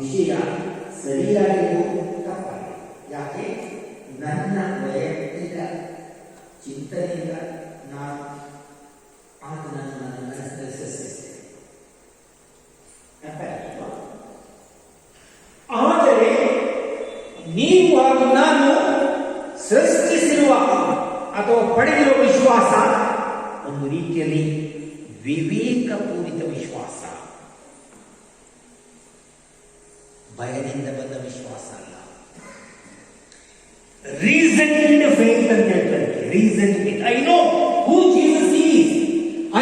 ವಿಷಯ ಸರಿಯಾಗಿಯೂ ತಪ್ಪಾಗಿದೆ. ಯಾಕೆ? ನನ್ನ ವೈಯಕ್ತಿಕ ಚಿಂತನೆಯಿಂದ ನಾನು ಆತನನ್ನು ನನ್ನ ಮನಸ್ಸಿನಲ್ಲಿ ಸೃಷ್ಟಿಸಿದೆ. ಆದರೆ ನೀವು ಹಾಗೂ ನಾನು ಸೃಷ್ಟಿಸಿರುವ ಅಥವಾ ಪಡೆದಿರುವ ವಿಶ್ವಾಸ ಒಂದು ರೀತಿಯಲ್ಲಿ ವಿವೇಕಪೂರಿತ ವಿಶ್ವಾಸ, ಭಯದಿಂದ ಬಂದ ವಿಶ್ವಾಸ ಅಲ್ಲ. ರೀಸನ್ಡ್ ಫೇತ್ ಅಂತ ಹೇಳ್ತಾರೆ. Reasoned faith. I know who Jesus is,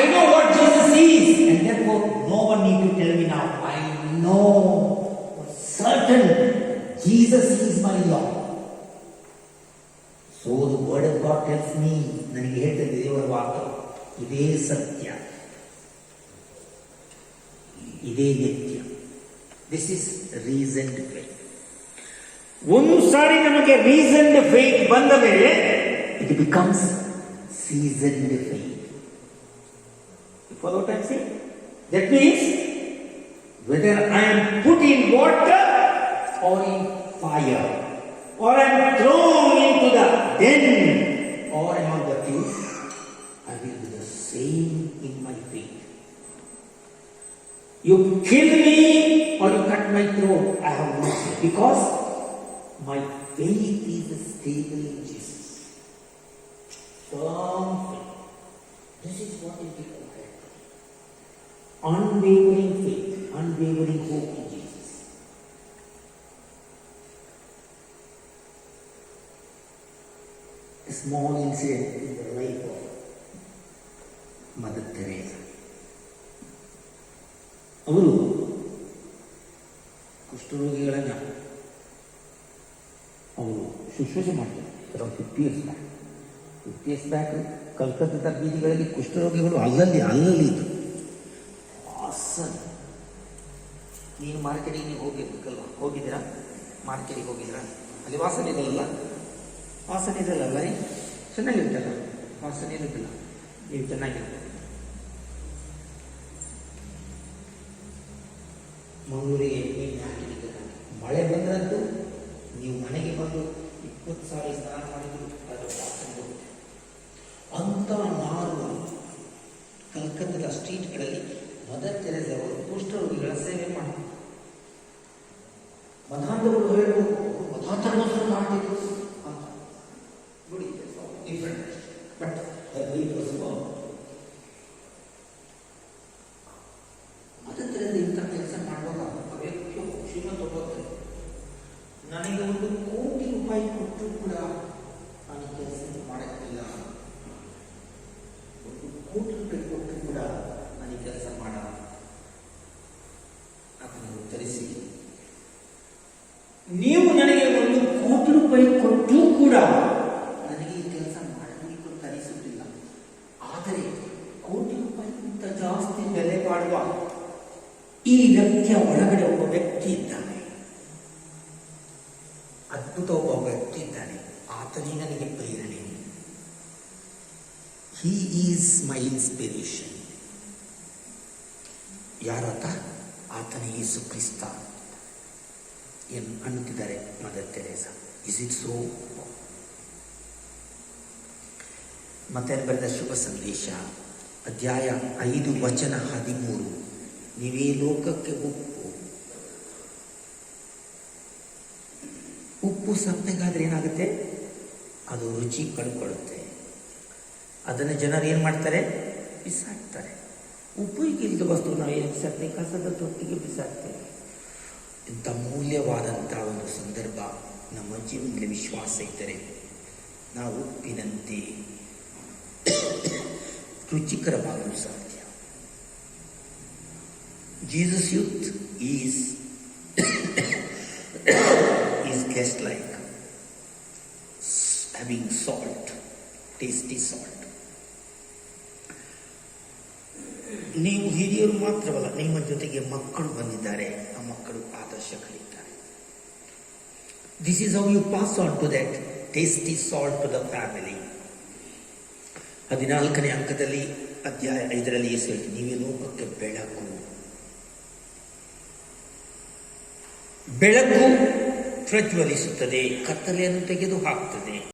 I know what Jesus is, and therefore no one need to tell me now. I know for certain Jesus is my Lord. So the word of God tells me, ನನಗೆ ಹೇಳ್ತದೆ ದೇವರ ವಾಕ್ಯ, ಇದೇ ಸತ್ಯ, ಇದೇ ನಿತ್ಯ. This is reasoned faith. ಒಂದು ಸಾರಿ ನಮಗೆ ರೀಸನ್ಡ್ ಫೇತ್ ಬಂದ ಮೇಲೆ it becomes seasoned faith. You follow what I'm saying? That means whether I am put in water or in fire, or I am thrown into the den or among the thieves, I will do the same in my faith. You kill me or you cut my throat, I have no fear, because my faith is stable in Jesus. Firm faith. This is what is required. Unwavering faith, unwavering hope in Jesus. A small incident in the life of Mother Teresa. ಅವರು ಕುಷ್ಠರೋಗಿಗಳನ್ನು ಅವರು ಶುಶ್ರೂಷೆ ಮಾಡ್ತಾರೆ. Around 50 years back ಕಲ್ಕತ್ತಾದ ಬೀದಿಗಳಲ್ಲಿ ಕುಷ್ಠರೋಗಿಗಳು ಅಲ್ಲಲ್ಲಿ ಇದ್ರು. ನೀನು ಮಾರ್ಕೆಟಿಗೆ ನೀವು ಹೋಗಿರ್ಬೇಕಲ್ವ? ಹೋಗಿದ್ದೀರಾ? ಮಾರ್ಕೆಟಿಗೆ ಹೋಗಿದ್ದೀರಾ? ಅಲ್ಲಿ ವಾಸನೆ ಇದೆಯಲ್ಲ, ವಾಸನೆ ಇದೆಯಲ್ಲ, ರೀ ಚೆನ್ನಾಗಿರ್ತಲ್ಲ, ವಾಸನೆ ಇರುತ್ತಿಲ್ಲ, ನೀವು ಚೆನ್ನಾಗಿರ್ತೀರ. ಮಂಗಳೂರಿಗೆ ನೀವು ಮಾರ್ಕೆಟಿಗೆ ಮಳೆ ಬಂದ್ರಂತೂ ನೀವು ಮನೆಗೆ ಬಂದು 20 ಸಾರಿ ಸ್ನಾನ ಮಾಡಿದ್ರು ಅದರ ವಾಸನೆ ಬರುತ್ತೆ. ಅಂಥ ನಾರು ಕಲ್ಕತ್ತಾದ ಸ್ಟ್ರೀಟ್ಗಳಲ್ಲಿ ಮದರ್ ತೆರೆಸಾ ಅವರು ಕುಷ್ಠರೋಗಿಗಳ ಸೇವೆ ಮಾಡಿದ್ರು. ಮತಾಂಧಗಳು ಹೇಳ್ಬೋದು ಮತಾಂತರಗೋಸ್ಕರ ಮಾಡ್ತಿದ್ರು ಅಂತ ನೋಡಿ, ಡಿಫ್ರೆಂಟ್. ಬಟ್ ಮದರ್ ತೆರೆಸಾ ಇಂಥ ಕೆಲಸ ಮಾಡುವಾಗ ಆ ವ್ಯಕ್ತಿಯು ಶ್ರೀಮಂತ ಹೋಗ್ತಾರೆ. ನನಗೆ 1 ಕೋಟಿ ರೂಪಾಯಿ ಕೊಟ್ಟರು ಕೂಡ ನಾನು ಕೆಲಸ ಮಾಡಕ್ಕಿಲ್ಲ, 1 ಕೋಟಿ ರೂಪಾಯಿ ಕೊಟ್ಟರು ಕೂಡ ನನಗೆ ಕೆಲಸ ಮಾಡ ಅದನ್ನು ಉತ್ತರಿಸಿ, ನೀವು ನನಗೆ 1 ಕೋಟಿ ರೂಪಾಯಿ ಕೊಟ್ಟರೂ ಕೂಡ ನನಗೆ ಈ ಕೆಲಸ ಮಾಡಲಿಕ್ಕೆ ಕಲಿಸುತ್ತಿಲ್ಲ. ಆದರೆ 1 ಕೋಟಿ ರೂಪಾಯಿಗಿಂತ ಜಾಸ್ತಿ ಬೆಲೆ ಬಾಳುವ ಈ ವ್ಯಕ್ತಿಯ ಒಳಗಡೆ ಒಬ್ಬ ವ್ಯಕ್ತಿ ಇದ್ದಾನೆ, ಅದ್ಭುತ ಒಬ್ಬ ವ್ಯಕ್ತಿ ಇದ್ದಾನೆ, ಆತನೇ ನನಗೆ ಪ್ರೇರಣೆ. He is my inspiration. ಯಾರಾತ? ಆತನೇ ಯೇಸು ಕ್ರಿಸ್ತ ಅನ್ನುತ್ತಿದ್ದಾರೆ mother Teresa. Is it so? ಮತ್ತೆ ಬರೆದ ಶುಭ ಸಂದೇಶ ಅಧ್ಯಾಯ 5 ವಚನ 13. ನೀವೇ ಲೋಕಕ್ಕೆ ಉಪ್ಪು ಸಪ್ಪೆಗಾದ್ರೆ ಏನಾಗುತ್ತೆ? ಅದು ರುಚಿ ಕಳ್ಕೊಳ್ಳುತ್ತೆ. ಅದನ್ನು ಜನರು ಏನು ಮಾಡ್ತಾರೆ? ಬಿಸಾಕ್ತಾರೆ. ಉಪಯೋಗಿಲ್ಲದ ವಸ್ತು ನಾವು ಏನು ಬಿಸಾಕ್ತೇವೆ? ಕಸದ ತೊಟ್ಟಿಗೆ ಬಿಸಾಕ್ತೇವೆ. ಇಂಥ ಮೂಲ್ಯವಾದಂಥ ಒಂದು ಸಂದರ್ಭ ನಮ್ಮ ಜೀವನದಲ್ಲಿ ವಿಶ್ವಾಸ ಇದ್ದರೆ ನಾವು ಉಪ್ಪಿನಂತೆ ರುಚಿಕರವಾಗಲು ಸಾಧ್ಯ. Jesus youth is just like having salt, tasty salt. ನೀವು ಹಿರಿಯರು ಮಾತ್ರವಲ್ಲ, ನಿಮ್ಮ ಜೊತೆಗೆ ಮಕ್ಕಳು ಬಂದಿದ್ದಾರೆ, ಆ ಮಕ್ಕಳು ಆದರ್ಶ ಕಲಿತಾರೆ. This is how you pass on to that tasty salt to the family. 14ನೇ ಅಂಕದಲ್ಲಿ ಅಧ್ಯಾಯ 5ರಲ್ಲಿ ಯೇಸು ಹೇಳ್ತಾರೆ, ನೀವೇ ಲೋಕಕ್ಕೆ ಬೆಳಕು. ಬೆಳಕು ಪ್ರಜ್ವಲಿಸುತ್ತದೆ, ಕತ್ತಲೆಯನ್ನು ತೆಗೆದು ಹಾಕ್ತದೆ.